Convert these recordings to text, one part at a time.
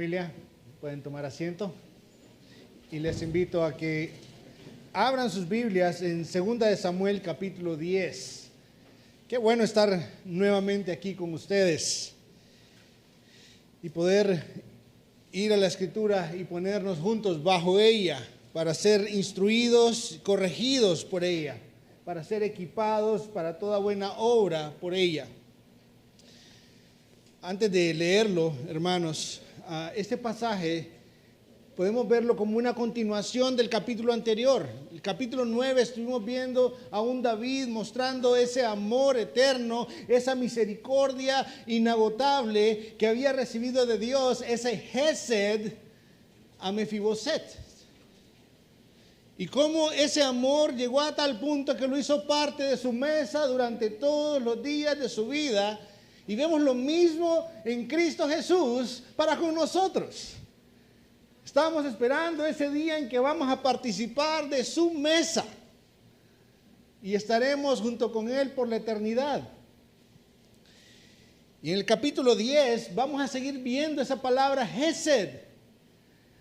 familia, pueden tomar asiento y les invito a que abran sus Biblias en 2 de Samuel capítulo 10. Qué bueno estar nuevamente aquí con ustedes y poder ir a la Escritura y ponernos juntos bajo ella para ser instruidos, corregidos por ella, para ser equipados para toda buena obra por ella. Antes de leerlo, hermanos, este pasaje podemos verlo como una continuación del capítulo anterior. El capítulo 9 estuvimos viendo a un David mostrando ese amor eterno, esa misericordia inagotable que había recibido de Dios, ese Hesed a Mefiboset. Y cómo ese amor llegó a tal punto que lo hizo parte de su mesa durante todos los días de su vida. Y vemos lo mismo en Cristo Jesús para con nosotros. Estamos esperando ese día en que vamos a participar de su mesa. Y estaremos junto con Él por la eternidad. Y en el capítulo 10 vamos a seguir viendo esa palabra Hesed.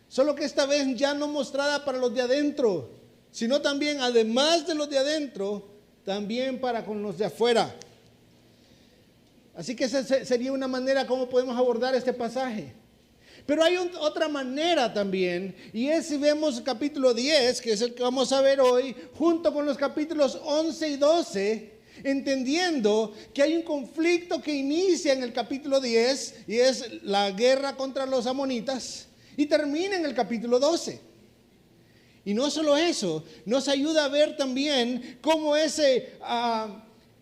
Solo que esta vez ya no mostrada para los de adentro, sino también, además de los de adentro, también para con los de afuera. Así que esa sería una manera como podemos abordar este pasaje. Pero hay otra manera también, y es si vemos el capítulo 10, que es el que vamos a ver hoy, junto con los capítulos 11 y 12, entendiendo que hay un conflicto que inicia en el capítulo 10, y es la guerra contra los amonitas, y termina en el capítulo 12. Y no solo eso, nos ayuda a ver también cómo ese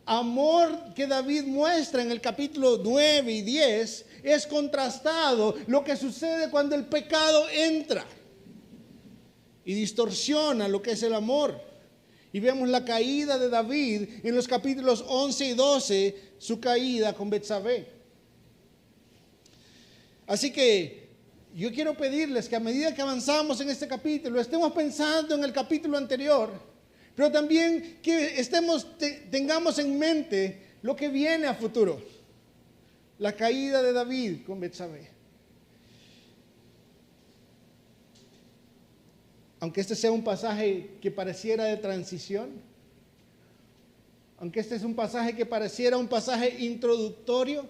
amor que David muestra en el capítulo 9 y 10 es contrastado lo que sucede cuando el pecado entra y distorsiona lo que es el amor. Y vemos la caída de David en los capítulos 11 y 12, su caída con Betsabé. Así que yo quiero pedirles que a medida que avanzamos en este capítulo, estemos pensando en el capítulo anterior, pero también que tengamos en mente lo que viene a futuro. La caída de David con Betsabé. Aunque este sea un pasaje que pareciera de transición, aunque este es un pasaje que pareciera un pasaje introductorio,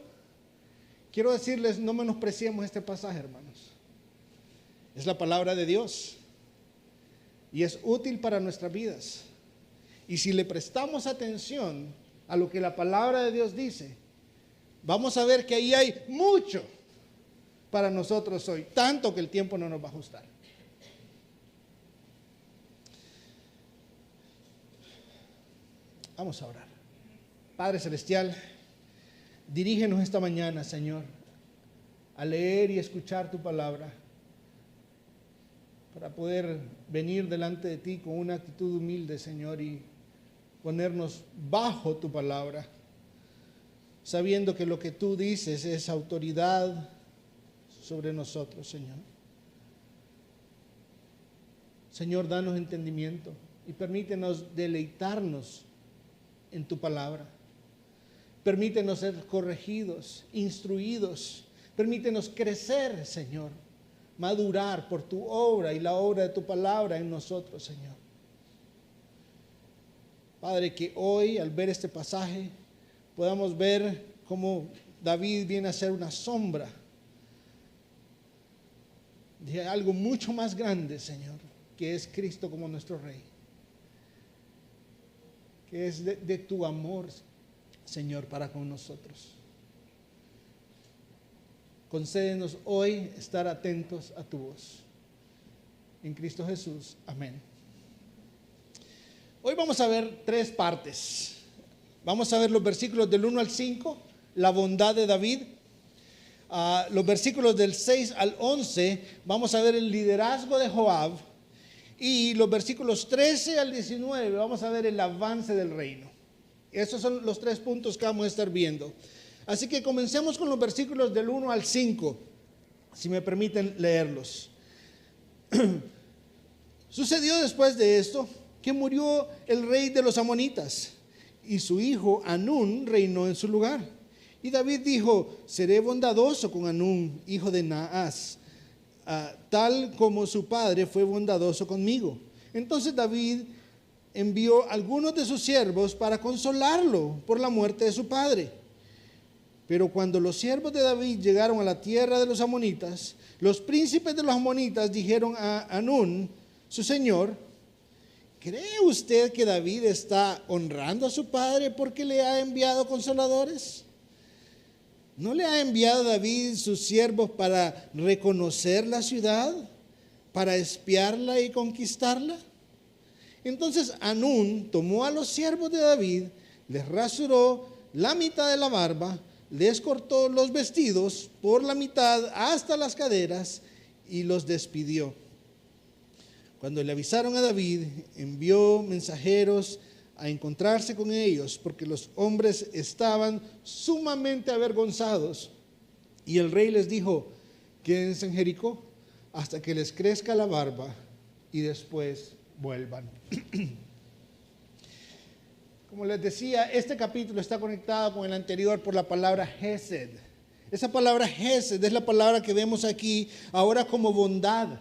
quiero decirles, no menospreciemos este pasaje, hermanos. Es la palabra de Dios y es útil para nuestras vidas. Y si le prestamos atención a lo que la palabra de Dios dice, vamos a ver que ahí hay mucho para nosotros hoy, tanto que el tiempo no nos va a ajustar. Vamos a orar. Padre Celestial, dirígenos esta mañana, Señor, a leer y escuchar tu palabra, para poder venir delante de ti con una actitud humilde, Señor, y ponernos bajo tu palabra, sabiendo que lo que tú dices es autoridad sobre nosotros, Señor. Señor, danos entendimiento y permítenos deleitarnos en tu palabra. Permítenos ser corregidos, instruidos. Permítenos crecer, Señor, madurar por tu obra y la obra de tu palabra en nosotros, Señor. Padre, que hoy al ver este pasaje podamos ver cómo David viene a ser una sombra de algo mucho más grande, Señor, que es Cristo como nuestro Rey, que es de tu amor, Señor, para con nosotros. Concédenos hoy estar atentos a tu voz. En Cristo Jesús. Amén. Hoy vamos a ver tres partes. Vamos a ver los versículos del 1 al 5, la bondad de David. Los versículos del 6 al 11, vamos a ver el liderazgo de Joab. Y los versículos 13 al 19, vamos a ver el avance del reino. Esos son los tres puntos que vamos a estar viendo. Así que comencemos con los versículos del 1 al 5, si me permiten leerlos. Sucedió después de esto que murió el rey de los amonitas y su hijo Hanún reinó en su lugar. Y David dijo: seré bondadoso con Hanún, hijo de Naas, tal como su padre fue bondadoso conmigo. Entonces David envió algunos de sus siervos para consolarlo por la muerte de su padre. Pero cuando los siervos de David llegaron a la tierra de los amonitas, los príncipes de los amonitas dijeron a Hanún, su señor: ¿cree usted que David está honrando a su padre porque le ha enviado consoladores? ¿No le ha enviado David sus siervos para reconocer la ciudad, para espiarla y conquistarla? Entonces Hanún tomó a los siervos de David, les rasuró la mitad de la barba, les cortó los vestidos por la mitad hasta las caderas y los despidió. Cuando le avisaron a David, envió mensajeros a encontrarse con ellos, porque los hombres estaban sumamente avergonzados. Y el rey les dijo: quédense en Jericó hasta que les crezca la barba y después vuelvan. Como les decía, este capítulo está conectado con el anterior por la palabra Hesed. Esa palabra Hesed es la palabra que vemos aquí ahora como bondad.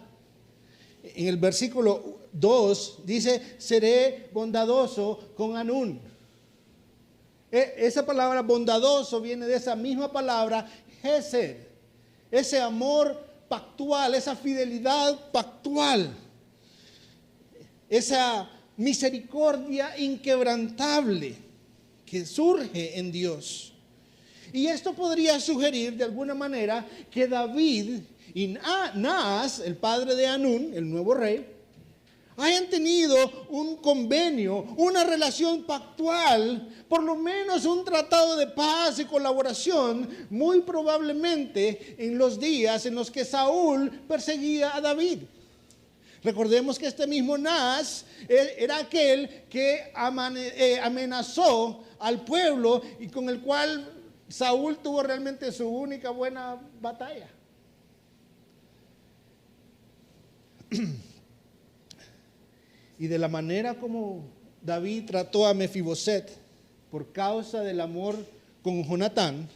En el versículo 2 dice: seré bondadoso con Hanún. Esa palabra bondadoso viene de esa misma palabra Hesed. Ese amor pactual, esa fidelidad pactual, esa misericordia inquebrantable que surge en Dios. Y esto podría sugerir de alguna manera que David y Naas, el padre de Hanún, el nuevo rey, hayan tenido un convenio, una relación pactual, por lo menos un tratado de paz y colaboración, muy probablemente en los días en los que Saúl perseguía a David. Recordemos que este mismo Naas era aquel que amenazó al pueblo y con el cual Saúl tuvo realmente su única buena batalla. Y de la manera como David trató a Mefiboset por causa del amor con Jonatán,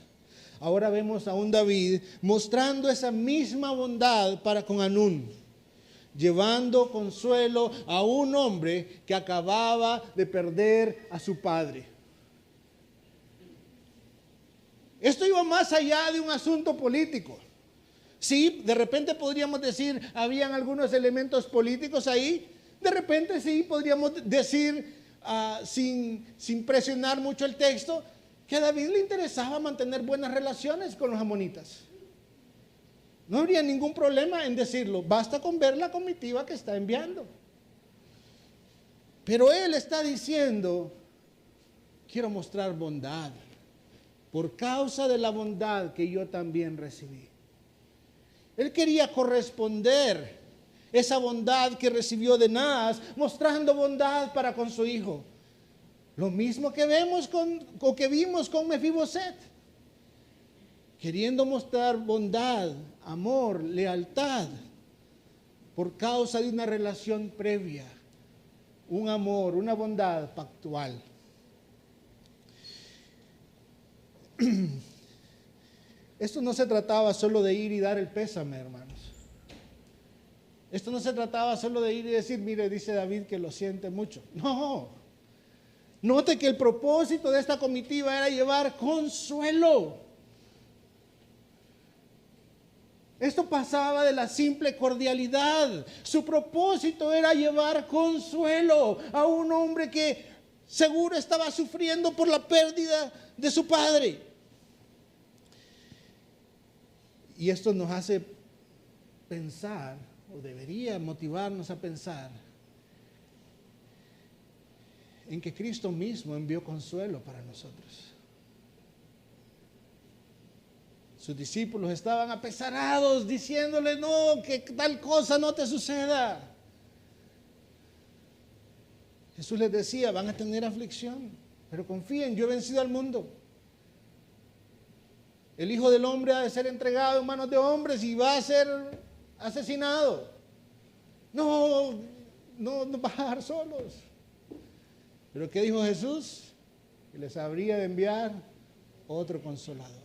ahora vemos a un David mostrando esa misma bondad para con Hanún, llevando consuelo a un hombre que acababa de perder a su padre. Esto iba más allá de un asunto político. Sí, de repente podríamos decir, habían algunos elementos políticos ahí. De repente sí, podríamos decir, sin presionar mucho el texto, que a David le interesaba mantener buenas relaciones con los amonitas. No habría ningún problema en decirlo, basta con ver la comitiva que está enviando. Pero él está diciendo: quiero mostrar bondad, por causa de la bondad que yo también recibí. Él quería corresponder esa bondad que recibió de Naas, mostrando bondad para con su hijo. Lo mismo que vimos con Mefiboset, queriendo mostrar bondad, amor, lealtad, por causa de una relación previa, un amor, una bondad pactual. Esto no se trataba solo de ir y dar el pésame, hermanos. Esto no se trataba solo de ir y decir: mire, dice David que lo siente mucho. No. Note que el propósito de esta comitiva era llevar consuelo. Esto pasaba de la simple cordialidad. Su propósito era llevar consuelo a un hombre que seguro estaba sufriendo por la pérdida de su padre. Y esto nos hace pensar, o debería motivarnos a pensar, en que Cristo mismo envió consuelo para nosotros. Sus discípulos estaban apesarados, diciéndole: no, que tal cosa no te suceda. Jesús les decía: van a tener aflicción, pero confíen, yo he vencido al mundo. El Hijo del Hombre ha de ser entregado en manos de hombres y va a ser asesinado. No van a dejar solos. Pero ¿qué dijo Jesús? Que les habría de enviar otro consolador.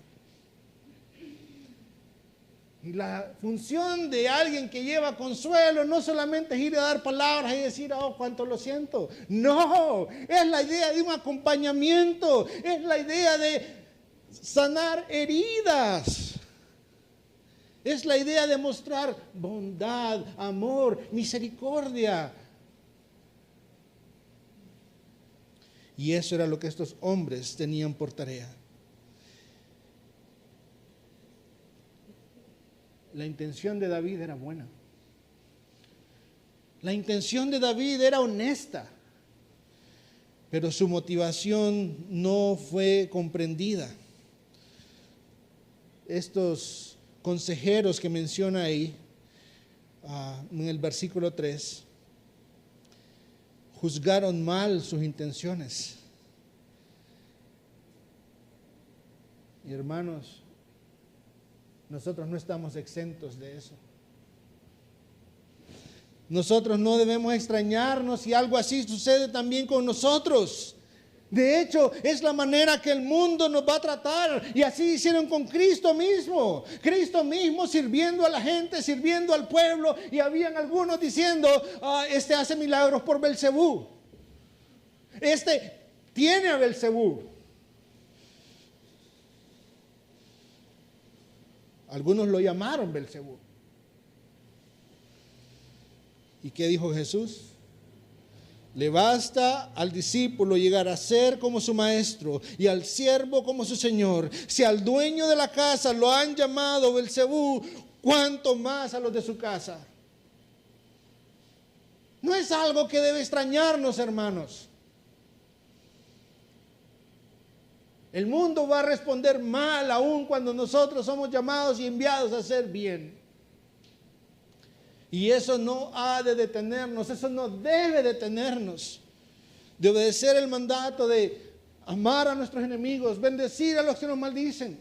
Y la función de alguien que lleva consuelo no solamente es ir a dar palabras y decir, oh, cuánto lo siento. No, es la idea de un acompañamiento, es la idea de sanar heridas. Es la idea de mostrar bondad, amor, misericordia. Y eso era lo que estos hombres tenían por tarea. La intención de David era buena. La intención de David era honesta, pero su motivación no fue comprendida. Estos consejeros que menciona ahí, en el versículo 3, juzgaron mal sus intenciones. Y hermanos, nosotros no estamos exentos de eso. Nosotros no debemos extrañarnos si algo así sucede también con nosotros. De hecho, es la manera que el mundo nos va a tratar. Y así hicieron con Cristo mismo. Cristo mismo sirviendo a la gente, sirviendo al pueblo. Y habían algunos diciendo, este hace milagros por Belcebú. Este tiene a Belcebú. Algunos lo llamaron Belcebú. ¿Y qué dijo Jesús? Le basta al discípulo llegar a ser como su maestro y al siervo como su señor. Si al dueño de la casa lo han llamado Belcebú, ¿cuánto más a los de su casa? No es algo que debe extrañarnos, hermanos. El mundo va a responder mal aún cuando nosotros somos llamados y enviados a hacer bien. Y eso no ha de detenernos, eso no debe detenernos de obedecer el mandato de amar a nuestros enemigos, bendecir a los que nos maldicen.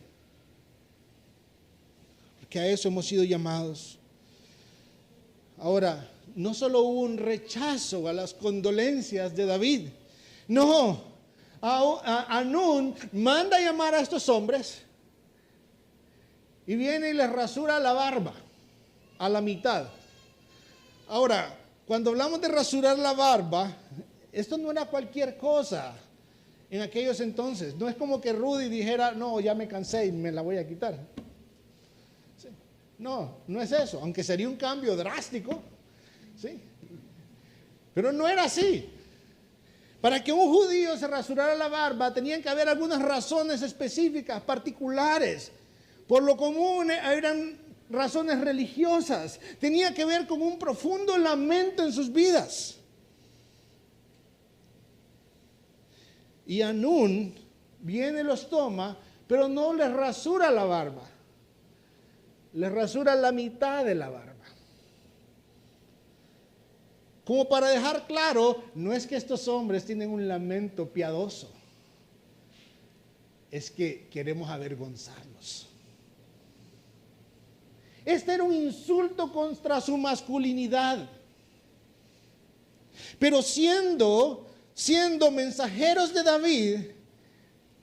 Porque a eso hemos sido llamados. Ahora, no solo hubo un rechazo a las condolencias de David, no. Hanún manda a llamar a estos hombres y viene y les rasura la barba a la mitad. Ahora, cuando hablamos de rasurar la barba, esto no era cualquier cosa en aquellos entonces. No es como que Rudy dijera, no, ya me cansé y me la voy a quitar. ¿Sí? No, no es eso, aunque sería un cambio drástico. ¿Sí? Pero no era así. Para que un judío se rasurara la barba, tenían que haber algunas razones específicas, particulares. Por lo común eran razones religiosas. Tenía que ver con un profundo lamento en sus vidas. Y Hanún viene y los toma, pero no les rasura la barba. Les rasura la mitad de la barba. Como para dejar claro, no es que estos hombres tienen un lamento piadoso, es que queremos avergonzarlos. Este era un insulto contra su masculinidad. Pero siendo mensajeros de David,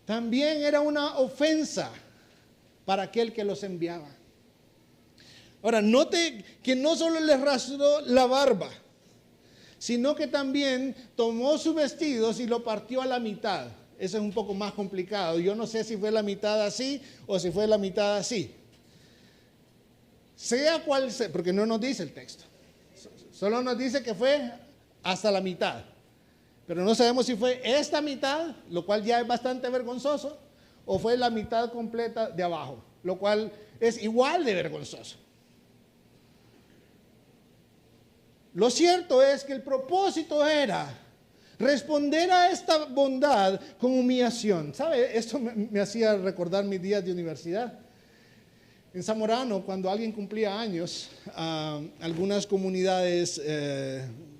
también era una ofensa para aquel que los enviaba. Ahora, note que no solo les rasuró la barba, sino que también tomó sus vestidos y lo partió a la mitad. Eso es un poco más complicado. Yo no sé si fue la mitad así o si fue la mitad así. Sea cual sea, porque no nos dice el texto. Solo nos dice que fue hasta la mitad. Pero no sabemos si fue esta mitad, lo cual ya es bastante vergonzoso, o fue la mitad completa de abajo, lo cual es igual de vergonzoso. Lo cierto es que el propósito era responder a esta bondad con humillación. ¿Sabe? Esto me hacía recordar mis días de universidad. En Zamorano, cuando alguien cumplía años, algunas comunidades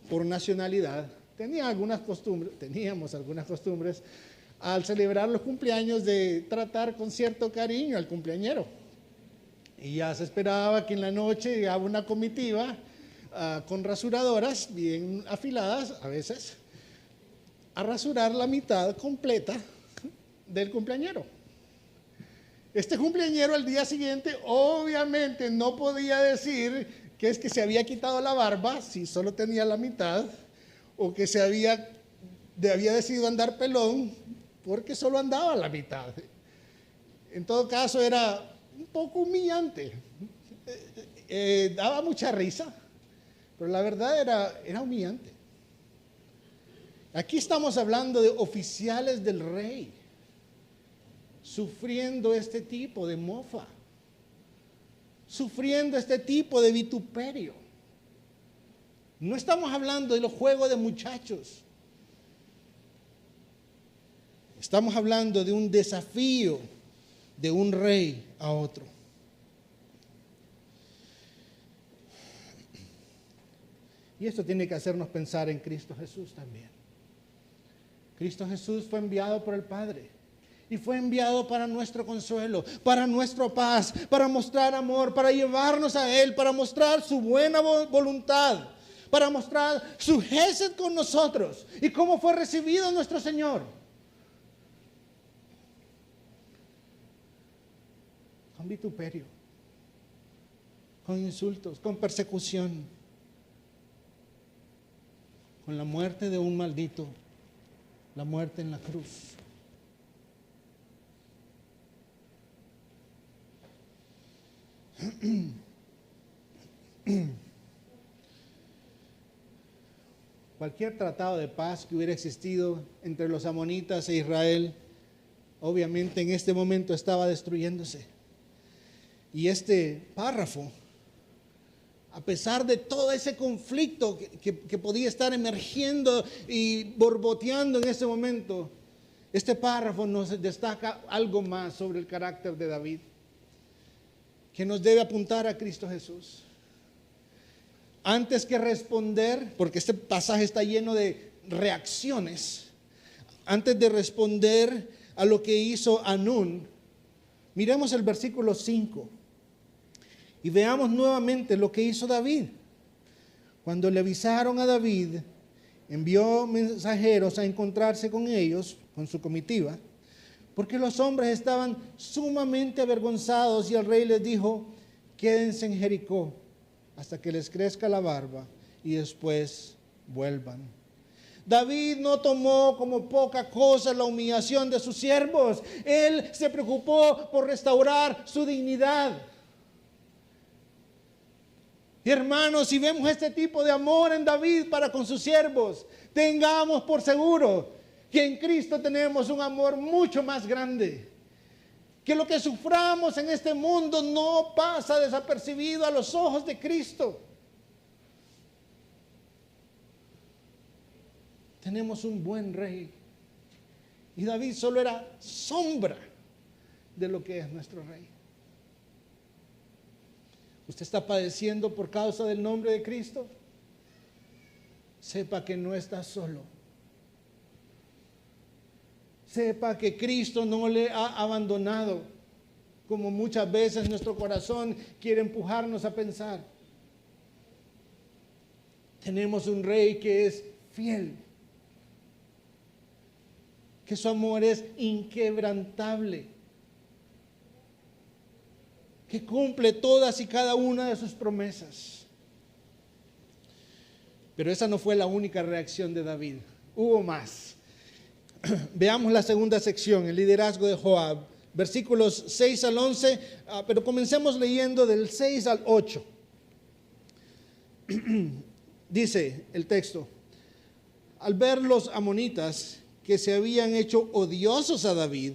por nacionalidad teníamos algunas costumbres al celebrar los cumpleaños de tratar con cierto cariño al cumpleañero. Y ya se esperaba que en la noche llegaba una comitiva con rasuradoras bien afiladas a veces, a rasurar la mitad completa del cumpleañero. Este cumpleañero al día siguiente obviamente no podía decir que es que se había quitado la barba, si solo tenía la mitad, o que había decidido andar pelón, porque solo andaba la mitad. En todo caso era un poco humillante. Daba mucha risa, pero la verdad era humillante. Aquí estamos hablando de oficiales del rey, sufriendo este tipo de mofa, sufriendo este tipo de vituperio. No estamos hablando de los juegos de muchachos. Estamos hablando de un desafío de un rey a otro. Y esto tiene que hacernos pensar en Cristo Jesús también. Cristo Jesús fue enviado por el Padre y fue enviado para nuestro consuelo, para nuestra paz, para mostrar amor, para llevarnos a Él, para mostrar su buena voluntad, para mostrar su gesed con nosotros y cómo fue recibido nuestro Señor. Con vituperio, con insultos, con persecución, con la muerte de un maldito, la muerte en la cruz. Cualquier tratado de paz que hubiera existido entre los amonitas e Israel, obviamente en este momento estaba destruyéndose. Y este párrafo, a pesar de todo ese conflicto que podía estar emergiendo y borboteando en ese momento, este párrafo nos destaca algo más sobre el carácter de David, que nos debe apuntar a Cristo Jesús. Antes que responder, porque este pasaje está lleno de reacciones, antes de responder a lo que hizo Hanún, miremos el versículo 5 y veamos nuevamente lo que hizo David. Cuando le avisaron a David, envió mensajeros a encontrarse con ellos, con su comitiva, porque los hombres estaban sumamente avergonzados, y el rey les dijo: quédense en Jericó hasta que les crezca la barba y después vuelvan. David no tomó como poca cosa la humillación de sus siervos. Él se preocupó por restaurar su dignidad. Y hermanos, si vemos este tipo de amor en David para con sus siervos, tengamos por seguro que en Cristo tenemos un amor mucho más grande. Que lo que suframos en este mundo no pasa desapercibido a los ojos de Cristo. Tenemos un buen rey. Y David solo era sombra de lo que es nuestro rey. ¿Usted está padeciendo por causa del nombre de Cristo? Sepa que no está solo. Sepa que Cristo no le ha abandonado, como muchas veces nuestro corazón quiere empujarnos a pensar. Tenemos un rey que es fiel, que su amor es inquebrantable, que cumple todas y cada una de sus promesas. Pero esa no fue la única reacción de David. Hubo más. Veamos la segunda sección, el liderazgo de Joab, versículos 6 al 11, pero comencemos leyendo del 6 al 8. Dice el texto: al ver los amonitas que se habían hecho odiosos a David,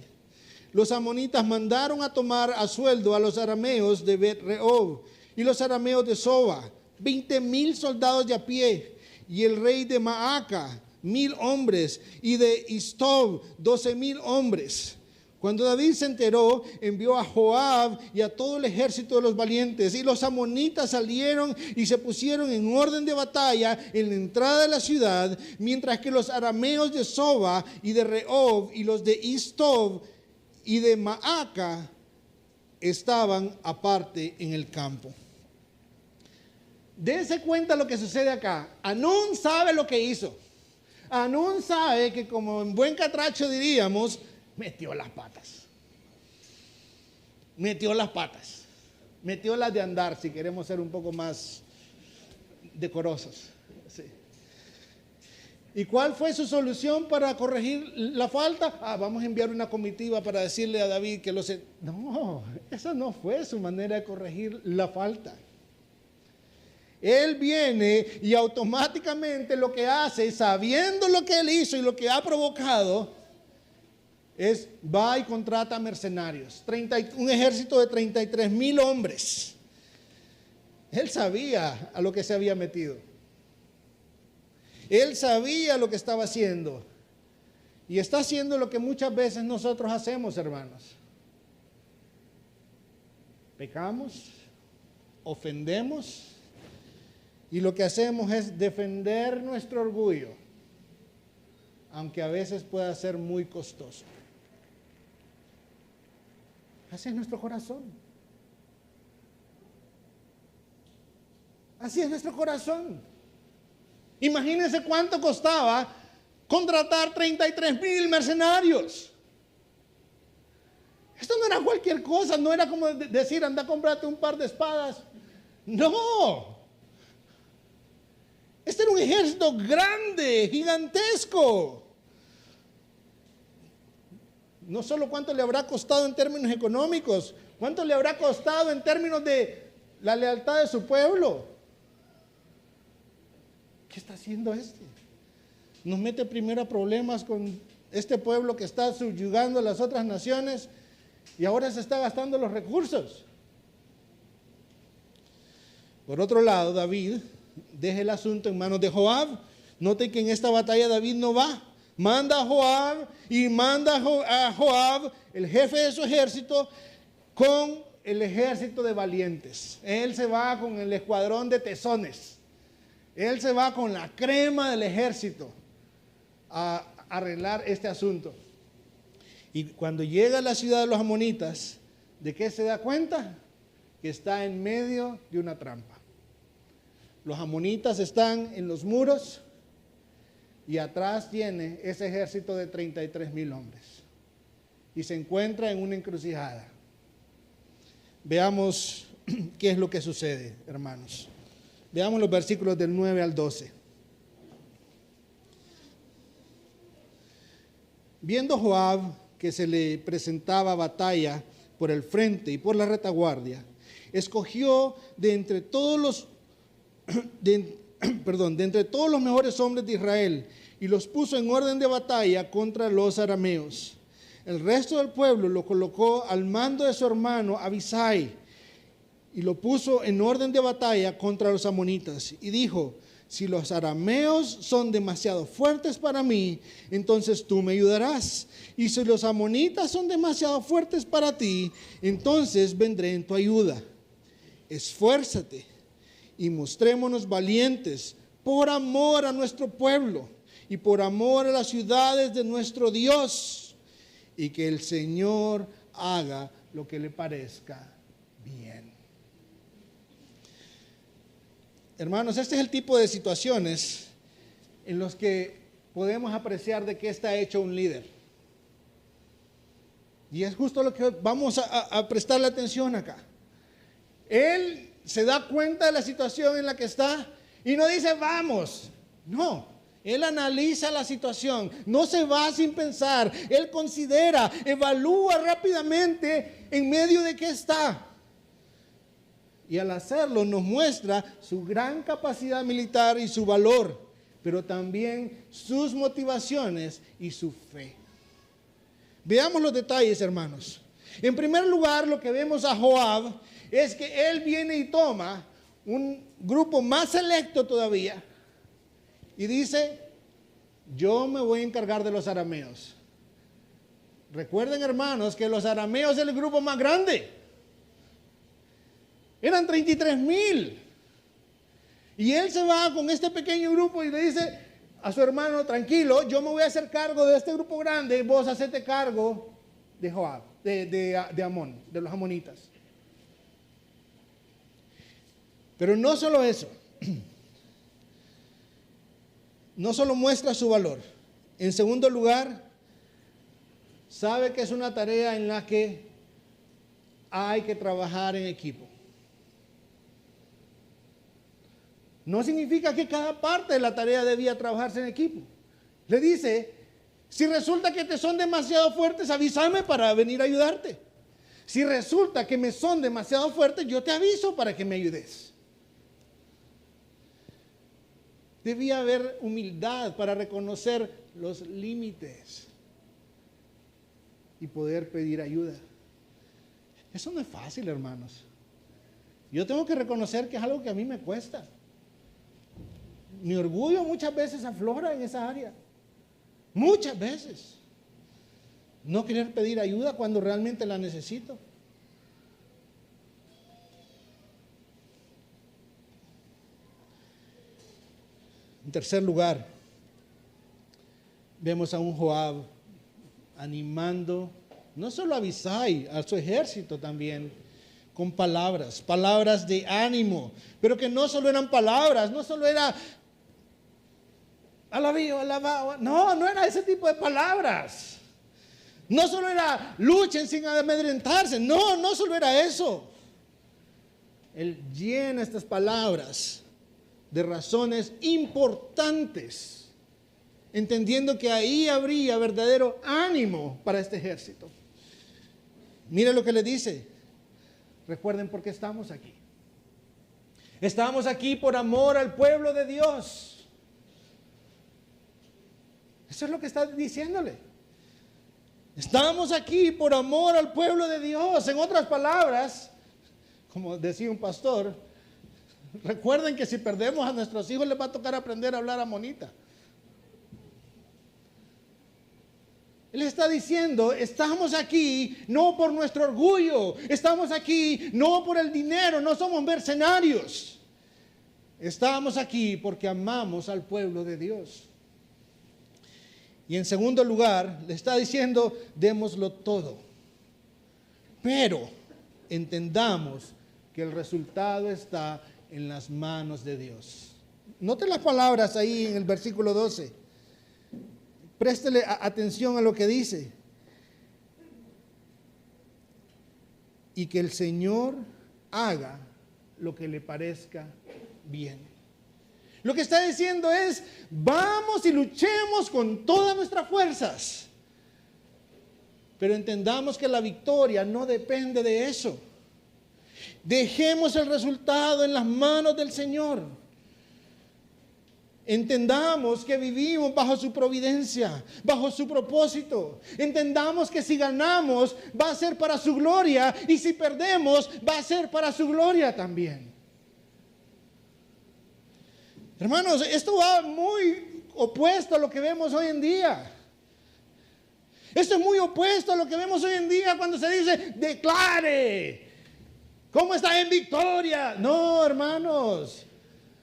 los amonitas mandaron a tomar a sueldo a los arameos de Bet-rehob y los arameos de Soba, 20,000 soldados de a pie, y el rey de Maaca, 1,000 hombres, y de Istob, 12,000 hombres. Cuando David se enteró, envió a Joab y a todo el ejército de los valientes, y los amonitas salieron y se pusieron en orden de batalla en la entrada de la ciudad, mientras que los arameos de Soba y de Rehob y los de Istob y de Maaca estaban aparte en el campo. Dense cuenta lo que sucede acá. Hanún sabe lo que hizo. Hanún sabe que, como en buen catracho diríamos, metió las patas. metió las patas, metió las de andar, si queremos ser un poco más decorosos. Sí. ¿Y cuál fue su solución para corregir la falta? Vamos a enviar una comitiva para decirle a David que No, esa no fue su manera de corregir la falta. Él viene y automáticamente lo que hace, sabiendo lo que él hizo y lo que ha provocado, va y contrata mercenarios. Un ejército de 33,000 hombres. Él sabía a lo que se había metido. Él sabía lo que estaba haciendo. Y está haciendo lo que muchas veces nosotros hacemos, hermanos. Pecamos, ofendemos, y lo que hacemos es defender nuestro orgullo, aunque a veces pueda ser muy costoso. Así es nuestro corazón. Así es nuestro corazón. Imagínense cuánto costaba contratar 33,000 mercenarios. Esto no era cualquier cosa, no era como decir, anda, cómprate un par de espadas. No. Este era un ejército grande, gigantesco. No solo cuánto le habrá costado en términos económicos, cuánto le habrá costado en términos de la lealtad de su pueblo. ¿Qué está haciendo este? Nos mete primero a problemas con este pueblo que está subyugando a las otras naciones y ahora se está gastando los recursos. Por otro lado, David deja el asunto en manos de Joab. Noten que en esta batalla David no va. Manda a Joab y manda a Joab, el jefe de su ejército, con el ejército de valientes. Él se va con el escuadrón de tesones. Él se va con la crema del ejército a arreglar este asunto. Y cuando llega a la ciudad de los amonitas, ¿de qué se da cuenta? Que está en medio de una trampa. Los amonitas están en los muros y atrás tiene ese ejército de 33,000 hombres. Y se encuentra en una encrucijada. Veamos qué es lo que sucede, hermanos. Veamos los versículos del 9 al 12. Viendo Joab que se le presentaba batalla por el frente y por la retaguardia, escogió de entre todos los mejores hombres de Israel y los puso en orden de batalla contra los arameos. El resto del pueblo lo colocó al mando de su hermano Abisai y lo puso en orden de batalla contra los amonitas. Y dijo: si los arameos son demasiado fuertes para mí, entonces tú me ayudarás. Y si los amonitas son demasiado fuertes para ti, entonces vendré en tu ayuda. Esfuérzate y mostrémonos valientes por amor a nuestro pueblo y por amor a las ciudades de nuestro Dios, y que el Señor haga lo que le parezca bien. Hermanos, este es el tipo de situaciones en los que podemos apreciar de qué está hecho un líder. Y es justo lo que vamos a prestarle atención acá. Él se da cuenta de la situación en la que está y no dice vamos. No, él analiza la situación, no se va sin pensar. Él considera, evalúa rápidamente en medio de qué está. Y al hacerlo nos muestra su gran capacidad militar y su valor, pero también sus motivaciones y su fe. Veamos los detalles, hermanos. En primer lugar, lo que vemos a Joab es que él viene y toma un grupo más selecto todavía y dice: yo me voy a encargar de los arameos. Recuerden, hermanos, que los arameos es el grupo más grande. Eran 33,000. Y él se va con este pequeño grupo y le dice a su hermano: tranquilo, yo me voy a hacer cargo de este grupo grande, vos hacete cargo de Joab, de Amón, de los amonitas. Pero no solo eso, no solo muestra su valor. En segundo lugar, sabe que es una tarea en la que hay que trabajar en equipo. No significa que cada parte de la tarea debía trabajarse en equipo. Le dice, si resulta que te son demasiado fuertes, avísame para venir a ayudarte. Si resulta que me son demasiado fuertes, yo te aviso para que me ayudes. Debía haber humildad para reconocer los límites y poder pedir ayuda. Eso no es fácil, hermanos. Yo tengo que reconocer que es algo que a mí me cuesta. Mi orgullo muchas veces aflora en esa área. Muchas veces. No querer pedir ayuda cuando realmente la necesito. En tercer lugar, vemos a un Joab animando, no solo a Abisai, a su ejército también, con palabras de ánimo, pero que no solo eran palabras, no solo era alabado, no era ese tipo de palabras. No solo era luchen sin amedrentarse, no solo era eso. Él llena estas palabras de razones importantes, entendiendo que ahí habría verdadero ánimo para este ejército. Mire lo que le dice. Recuerden por qué estamos aquí. Estamos aquí por amor al pueblo de Dios. Eso es lo que está diciéndole. Estamos aquí por amor al pueblo de Dios. En otras palabras, como decía un pastor, recuerden que si perdemos a nuestros hijos les va a tocar aprender a hablar amonita. Él está diciendo, estamos aquí no por nuestro orgullo, estamos aquí no por el dinero, no somos mercenarios. Estamos aquí porque amamos al pueblo de Dios. Y en segundo lugar, le está diciendo, démoslo todo. Pero entendamos que el resultado está en las manos de Dios. Note las palabras ahí en el versículo 12. Préstele atención a lo que dice. Y que el Señor haga lo que le parezca bien. Lo que está diciendo es, vamos y luchemos con todas nuestras fuerzas. Pero entendamos que la victoria no depende de eso. Dejemos el resultado en las manos del Señor. Entendamos que vivimos bajo su providencia, bajo su propósito. Entendamos que si ganamos va a ser para su gloria y si perdemos va a ser para su gloria también. Hermanos, esto va muy opuesto a lo que vemos hoy en día. Esto es muy opuesto a lo que vemos hoy en día cuando se dice, declare, ¿cómo está en victoria? No, hermanos.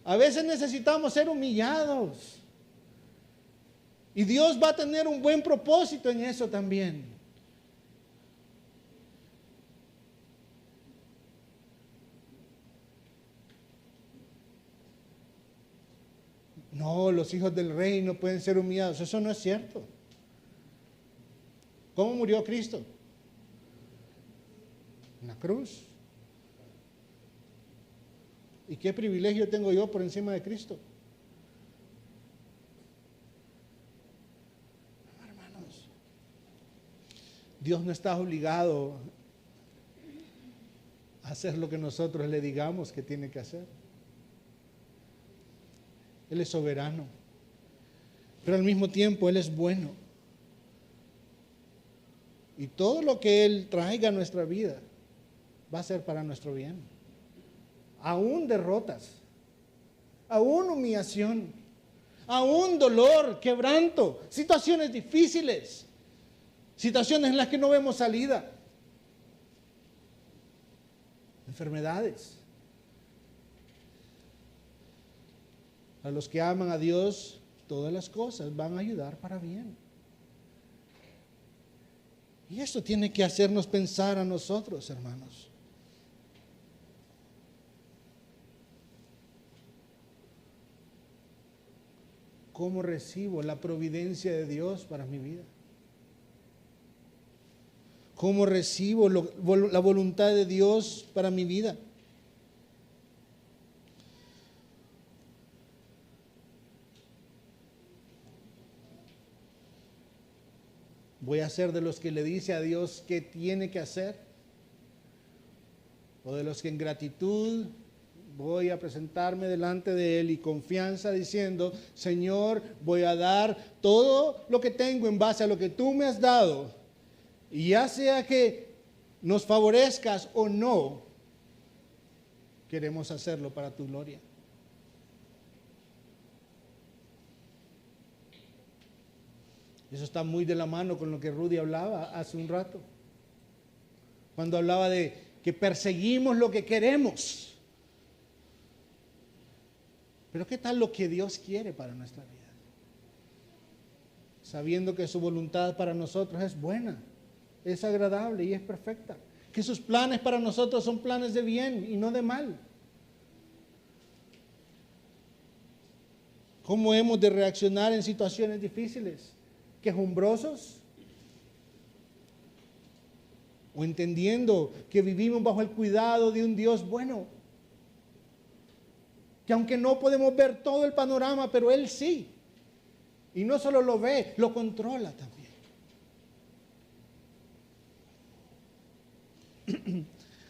A veces necesitamos ser humillados. Y Dios va a tener un buen propósito en eso también. No, los hijos del rey no pueden ser humillados. Eso no es cierto. ¿Cómo murió Cristo? En la cruz. ¿Y qué privilegio tengo yo por encima de Cristo? No, hermanos, Dios no está obligado a hacer lo que nosotros le digamos que tiene que hacer. Él es soberano, pero al mismo tiempo Él es bueno. Y todo lo que Él traiga a nuestra vida va a ser para nuestro bien. Aún derrotas, aún humillación, aún dolor, quebranto, situaciones difíciles, situaciones en las que no vemos salida, enfermedades. A los que aman a Dios, todas las cosas van a ayudar para bien. Y esto tiene que hacernos pensar a nosotros, hermanos. ¿Cómo recibo la providencia de Dios para mi vida? ¿Cómo recibo la voluntad de Dios para mi vida? ¿Voy a ser de los que le dice a Dios qué tiene que hacer? ¿O de los que en gratitud voy a presentarme delante de Él y confianza diciendo, Señor, voy a dar todo lo que tengo en base a lo que tú me has dado? Y ya sea que nos favorezcas o no, queremos hacerlo para tu gloria. Eso está muy de la mano con lo que Rudy hablaba hace un rato. Cuando hablaba de que perseguimos lo que queremos. Pero ¿qué tal lo que Dios quiere para nuestra vida? Sabiendo que su voluntad para nosotros es buena, es agradable y es perfecta. Que sus planes para nosotros son planes de bien y no de mal. ¿Cómo hemos de reaccionar en situaciones difíciles? ¿Quejumbrosos? ¿O entendiendo que vivimos bajo el cuidado de un Dios bueno? Que aunque no podemos ver todo el panorama, pero Él sí. Y no solo lo ve, lo controla también.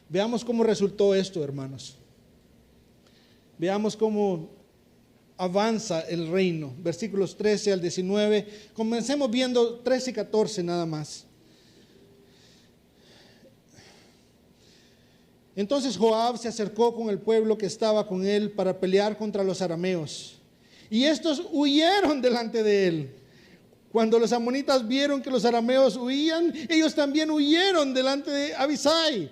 Veamos cómo resultó esto, hermanos. Veamos cómo avanza el reino. Versículos 13 al 19. Comencemos viendo 13 y 14 nada más. Entonces Joab se acercó con el pueblo que estaba con él para pelear contra los arameos. Y estos huyeron delante de él. Cuando los amonitas vieron que los arameos huían, ellos también huyeron delante de Abisai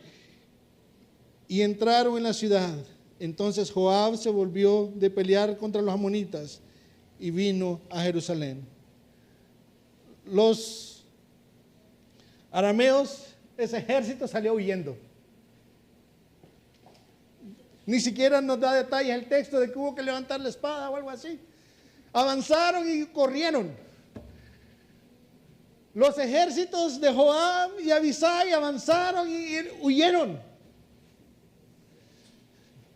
y entraron en la ciudad. Entonces Joab se volvió de pelear contra los amonitas y vino a Jerusalén. Los arameos, ese ejército salió huyendo. Ni siquiera nos da detalles el texto de que hubo que levantar la espada o algo así. Avanzaron y corrieron. Los ejércitos de Joab y Abisai avanzaron y huyeron.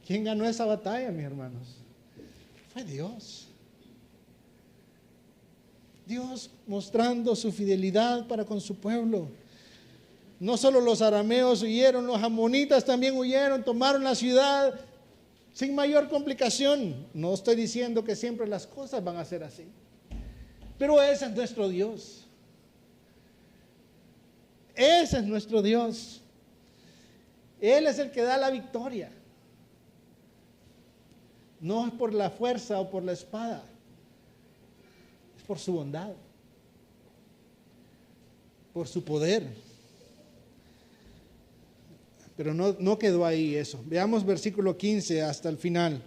¿Quién ganó esa batalla, mis hermanos? Fue Dios. Dios mostrando su fidelidad para con su pueblo. No solo los arameos huyeron, los amonitas también huyeron, tomaron la ciudad sin mayor complicación. No estoy diciendo que siempre las cosas van a ser así, pero ese es nuestro Dios. Ese es nuestro Dios. Él es el que da la victoria. No es por la fuerza o por la espada, es por su bondad, por su poder. Pero no quedó ahí eso. Veamos versículo 15 hasta el final.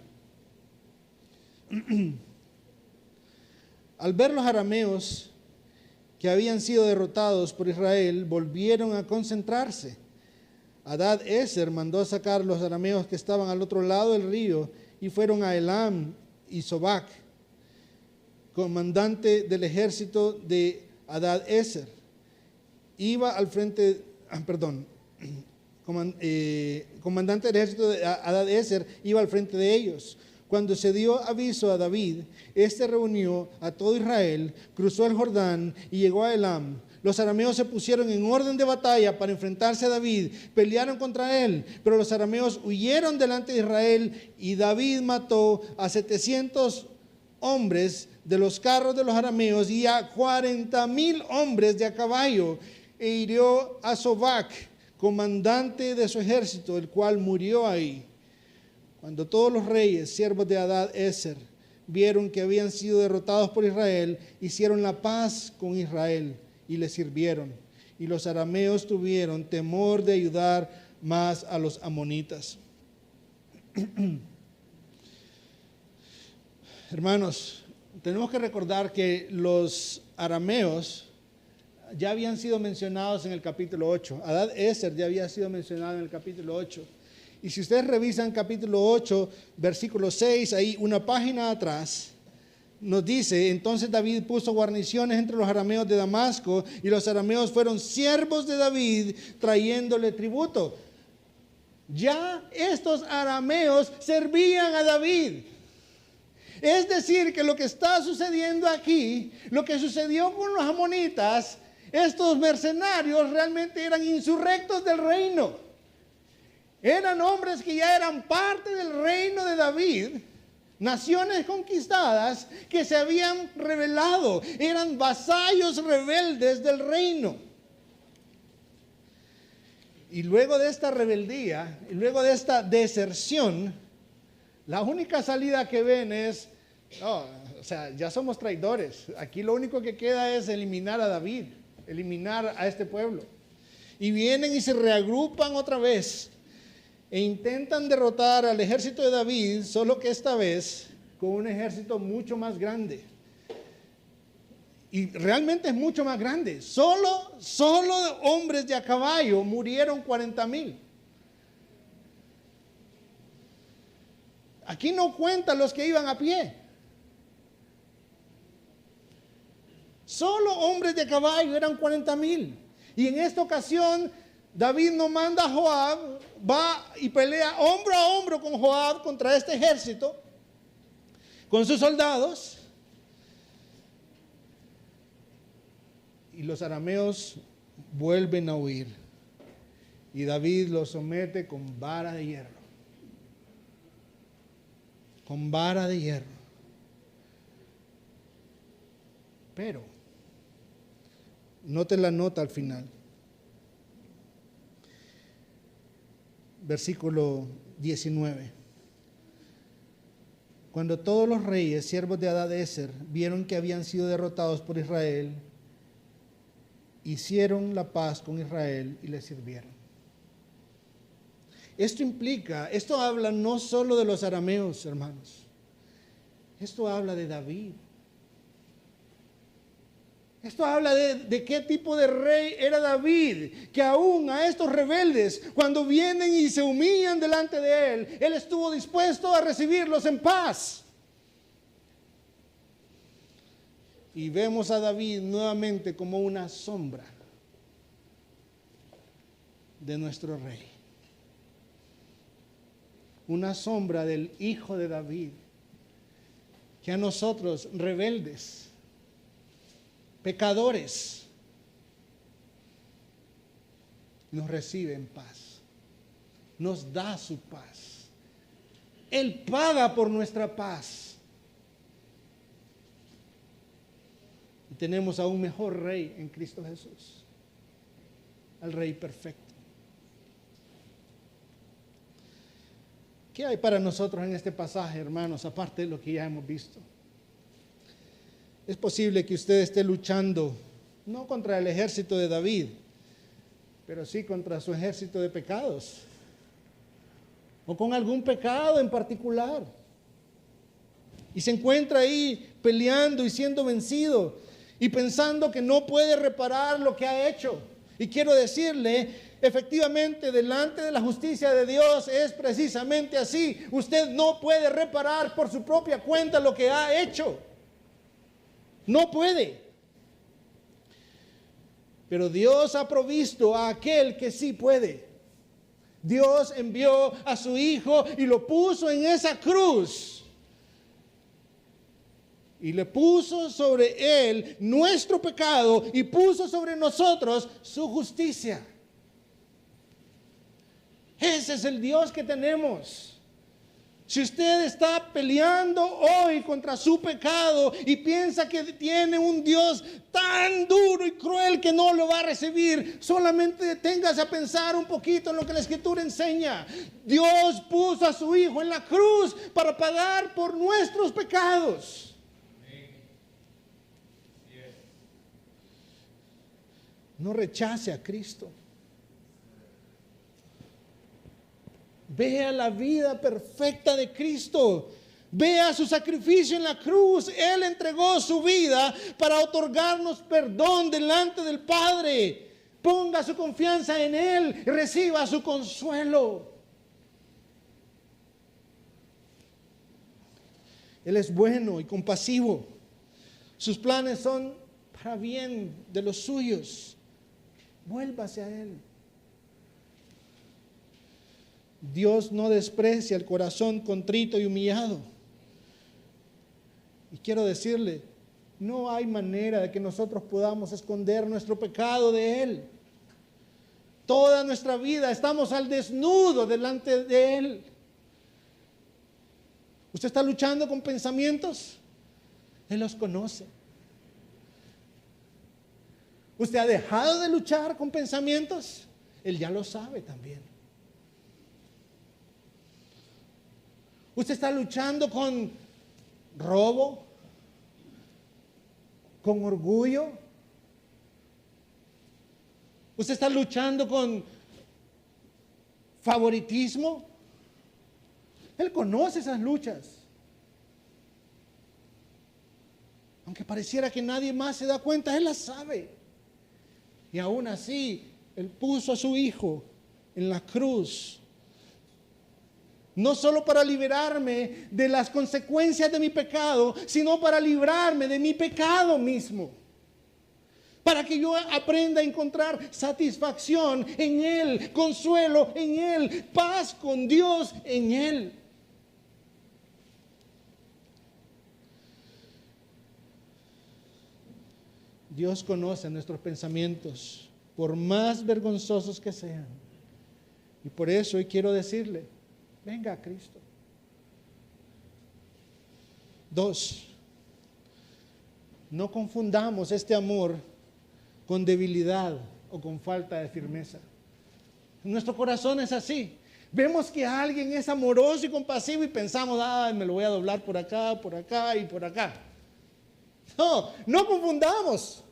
Al ver los arameos que habían sido derrotados por Israel, volvieron a concentrarse. Hadad-Ezer mandó sacar los arameos que estaban al otro lado del río y fueron a Elam y Sobac, comandante del ejército de Hadad-Ezer. Iba al frente, comandante del ejército de Hadad-Ezer iba al frente de ellos. Cuando se dio aviso a David, este reunió a todo Israel, cruzó el Jordán y llegó a Elam. Los arameos se pusieron en orden de batalla para enfrentarse a David, pelearon contra él, pero los arameos huyeron delante de Israel y David mató a 700 hombres de los carros de los arameos y a 40,000 hombres de a caballo, e hirió a Sobac, comandante de su ejército, el cual murió ahí. Cuando todos los reyes, siervos de Hadad-Ezer, vieron que habían sido derrotados por Israel, hicieron la paz con Israel y le sirvieron. Y los arameos tuvieron temor de ayudar más a los amonitas. Hermanos, tenemos que recordar que los arameos ya habían sido mencionados en el capítulo 8. Hadad-Ezer ya había sido mencionado en el capítulo 8. Y si ustedes revisan capítulo 8, versículo 6, ahí una página atrás, nos dice, entonces David puso guarniciones entre los arameos de Damasco, y los arameos fueron siervos de David trayéndole tributo. Ya estos arameos servían a David. Es decir, que lo que está sucediendo aquí, lo que sucedió con los amonitas, estos mercenarios realmente eran insurrectos del reino. Eran hombres que ya eran parte del reino de David, naciones conquistadas que se habían rebelado, eran vasallos rebeldes del reino. Y luego de esta rebeldía, y luego de esta deserción, la única salida que ven es, ya somos traidores. Aquí lo único que queda es eliminar a David, eliminar a este pueblo. Y vienen y se reagrupan otra vez e intentan derrotar al ejército de David, solo que esta vez con un ejército mucho más grande. Y realmente es mucho más grande. Solo hombres de a caballo murieron 40,000. Aquí no cuentan los que iban a pie. Solo hombres de caballo eran 40,000. Y en esta ocasión David no manda a Joab, va y pelea hombro a hombro con Joab contra este ejército, con sus soldados. Y los arameos vuelven a huir. Y David los somete con vara de hierro. Con vara de hierro. Pero, note la nota al final. Versículo 19. Cuando todos los reyes, siervos de Hadadezer, vieron que habían sido derrotados por Israel, hicieron la paz con Israel y le sirvieron. Esto habla no solo de los arameos, hermanos. Esto habla de David. Esto habla de qué tipo de rey era David, que aún a estos rebeldes, cuando vienen y se humillan delante de él estuvo dispuesto a recibirlos en paz. Y vemos a David nuevamente como una sombra de nuestro rey. Una sombra del hijo de David, que a nosotros, rebeldes, pecadores, nos recibe en paz, nos da su paz. Él paga por nuestra paz. Y tenemos a un mejor rey en Cristo Jesús, al rey perfecto. ¿Qué hay para nosotros en este pasaje, hermanos, aparte de lo que ya hemos visto? Es posible que usted esté luchando, no contra el ejército de David, pero sí contra su ejército de pecados, o con algún pecado en particular. Y se encuentra ahí peleando y siendo vencido, y pensando que no puede reparar lo que ha hecho. Y quiero decirle, efectivamente, delante de la justicia de Dios es precisamente así. Usted no puede reparar por su propia cuenta lo que ha hecho. No puede. Pero Dios ha provisto a aquel que sí puede. Dios envió a su Hijo y lo puso en esa cruz. Y le puso sobre él nuestro pecado y puso sobre nosotros su justicia. Ese es el Dios que tenemos. Si usted está peleando hoy contra su pecado y piensa que tiene un Dios tan duro y cruel que no lo va a recibir, solamente deténgase a pensar un poquito en lo que la Escritura enseña. Dios puso a su Hijo en la cruz para pagar por nuestros pecados. No rechace a Cristo. Vea la vida perfecta de Cristo. Vea su sacrificio en la cruz. Él entregó su vida para otorgarnos perdón delante del Padre. Ponga su confianza en Él y reciba su consuelo. Él es bueno y compasivo. Sus planes son para bien de los suyos. Vuélvase a Él. Dios no desprecia el corazón contrito y humillado. Y quiero decirle, no hay manera de que nosotros podamos esconder nuestro pecado de Él. Toda nuestra vida estamos al desnudo delante de Él. ¿Usted está luchando con pensamientos? Él los conoce. ¿Usted ha dejado de luchar con pensamientos? Él ya lo sabe también. ¿Usted está luchando con robo? ¿Con orgullo? ¿Usted está luchando con favoritismo? Él conoce esas luchas. Aunque pareciera que nadie más se da cuenta, Él las sabe. Y aún así, Él puso a su Hijo en la cruz. No solo para liberarme de las consecuencias de mi pecado, sino para librarme de mi pecado mismo. Para que yo aprenda a encontrar satisfacción en Él, consuelo en Él, paz con Dios en Él. Dios conoce nuestros pensamientos, por más vergonzosos que sean. Y por eso hoy quiero decirle, venga a Cristo. 2, no confundamos este amor con debilidad o con falta de firmeza. Nuestro corazón es así. Vemos que alguien es amoroso y compasivo y pensamos, me lo voy a doblar por acá y por acá. No confundamos.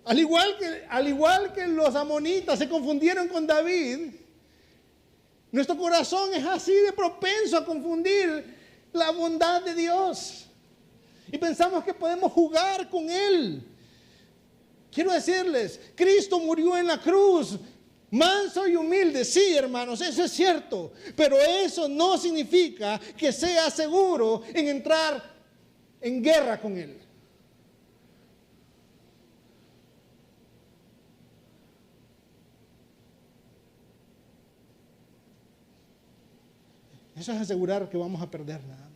Al igual que los amonitas se confundieron con David, nuestro corazón es así de propenso a confundir la bondad de Dios. Y pensamos que podemos jugar con Él. Quiero decirles, Cristo murió en la cruz, manso y humilde. Sí, hermanos, eso es cierto. Pero eso no significa que sea seguro en entrar en guerra con Él. Eso es asegurar que vamos a perder nada más.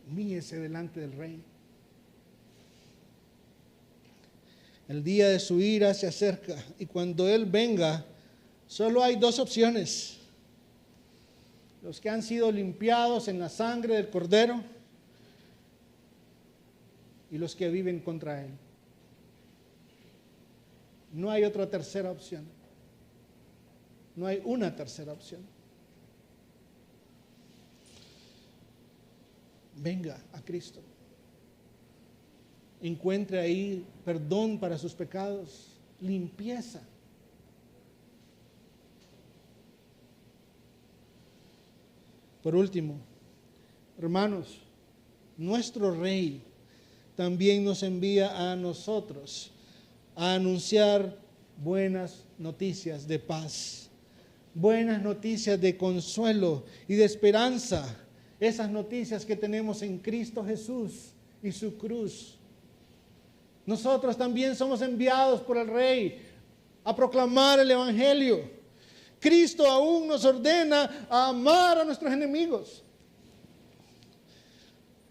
Humíllese delante del Rey. El día de su ira se acerca y cuando Él venga, solo hay 2 opciones. Los que han sido limpiados en la sangre del Cordero y los que viven contra Él. No hay otra tercera opción. No hay una tercera opción. Venga a Cristo. Encuentre ahí perdón para sus pecados, limpieza. Por último, hermanos, nuestro Rey también nos envía a nosotros a anunciar buenas noticias de paz. Buenas noticias de consuelo y de esperanza. Esas noticias que tenemos en Cristo Jesús y su cruz. Nosotros también somos enviados por el Rey a proclamar el Evangelio. Cristo aún nos ordena a amar a nuestros enemigos.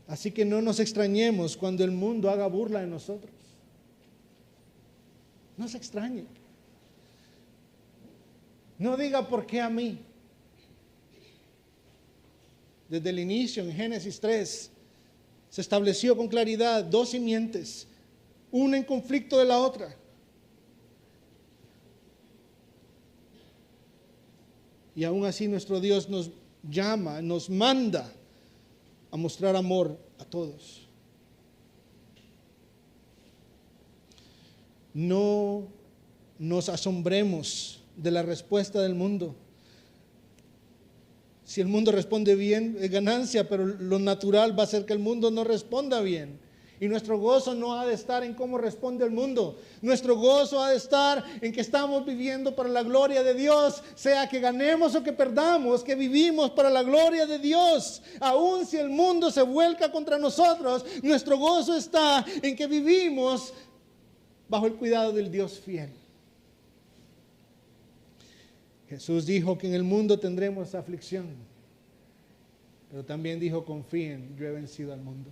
Así que no nos extrañemos cuando el mundo haga burla de nosotros. No se extrañe. No diga por qué a mí. Desde el inicio, en Génesis 3, se estableció con claridad 2 simientes, una en conflicto de la otra. Y aún así nuestro Dios nos llama, nos manda a mostrar amor a todos. No nos asombremos de la respuesta del mundo. Si el mundo responde bien, es ganancia, pero lo natural va a ser que el mundo no responda bien. Y nuestro gozo no ha de estar en cómo responde el mundo. Nuestro gozo ha de estar en que estamos viviendo para la gloria de Dios. Sea que ganemos o que perdamos, que vivimos para la gloria de Dios. Aun si el mundo se vuelca contra nosotros, nuestro gozo está en que vivimos bajo el cuidado del Dios fiel. Jesús dijo que en el mundo tendremos aflicción. Pero también dijo, confíen, yo he vencido al mundo.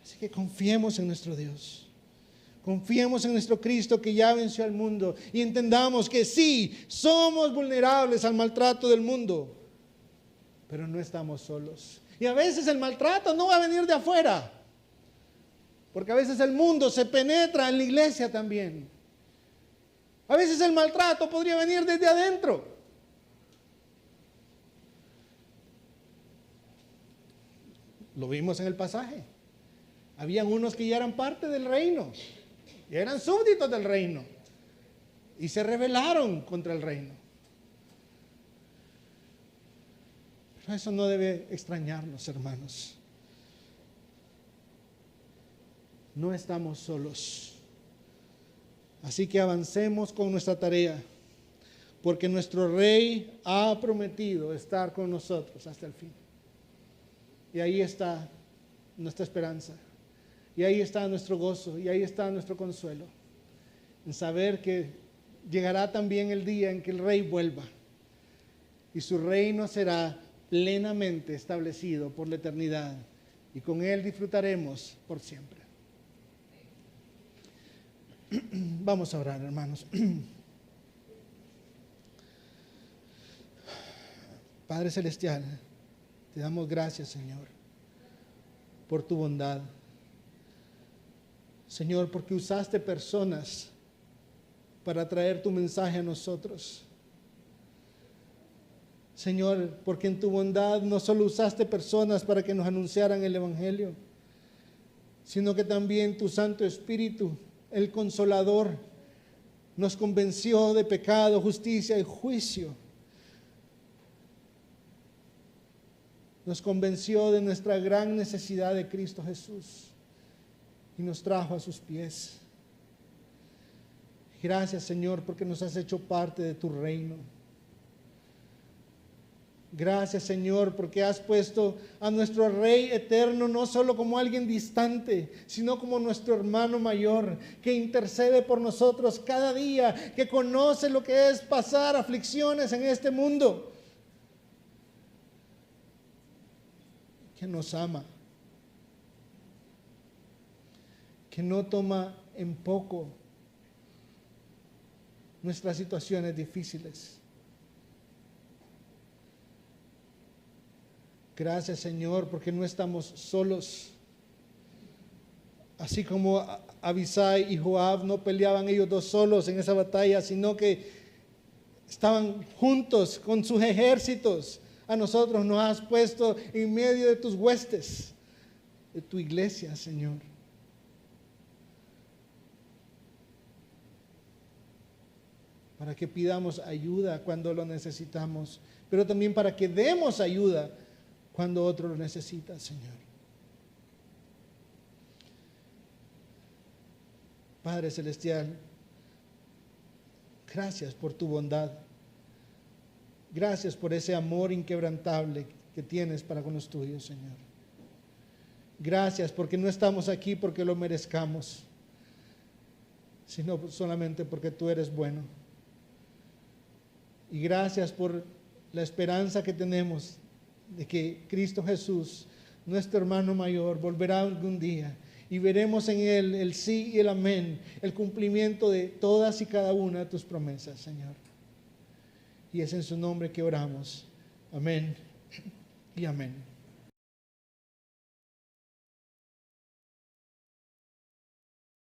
Así que confiemos en nuestro Dios. Confiemos en nuestro Cristo que ya venció al mundo. Y entendamos que sí, somos vulnerables al maltrato del mundo. Pero no estamos solos. Y a veces el maltrato no va a venir de afuera. Porque a veces el mundo se penetra en la iglesia también. A veces el maltrato podría venir desde adentro. Lo vimos en el pasaje. Habían unos que ya eran parte del reino, ya eran súbditos del reino, y se rebelaron contra el reino. Pero eso no debe extrañarnos, hermanos. No estamos solos. Así que avancemos con nuestra tarea, porque nuestro Rey ha prometido estar con nosotros hasta el fin. Y ahí está nuestra esperanza. Y ahí está nuestro gozo, y ahí está nuestro consuelo, en saber que llegará también el día en que el Rey vuelva, y su reino será plenamente establecido por la eternidad, y con Él disfrutaremos por siempre. Vamos a orar, hermanos. Padre Celestial, te damos gracias, Señor, por tu bondad. Señor, porque usaste personas para traer tu mensaje a nosotros. Señor, porque en tu bondad no solo usaste personas para que nos anunciaran el Evangelio, sino que también tu Santo Espíritu, el Consolador, nos convenció de pecado, justicia y juicio. Nos convenció de nuestra gran necesidad de Cristo Jesús y nos trajo a sus pies. Gracias, Señor, porque nos has hecho parte de tu reino. Gracias, Señor, porque has puesto a nuestro Rey eterno no solo como alguien distante, sino como nuestro hermano mayor, que intercede por nosotros cada día, que conoce lo que es pasar aflicciones en este mundo, que nos ama, que no toma en poco nuestras situaciones difíciles. Gracias, Señor, porque no estamos solos. Así como Abisai y Joab no peleaban ellos dos solos en esa batalla, sino que estaban juntos con sus ejércitos. A nosotros nos has puesto en medio de tus huestes, de tu iglesia, Señor. Para que pidamos ayuda cuando lo necesitamos, pero también para que demos ayuda cuando otro lo necesita, Señor. Padre Celestial, gracias por tu bondad. Gracias por ese amor inquebrantable que tienes para con los tuyos, Señor. Gracias porque no estamos aquí porque lo merezcamos, sino solamente porque tú eres bueno. Y gracias por la esperanza que tenemos de que Cristo Jesús, nuestro hermano mayor, volverá algún día y veremos en Él el sí y el amén, el cumplimiento de todas y cada una de tus promesas, Señor. Y es en su nombre que oramos. Amén y amén.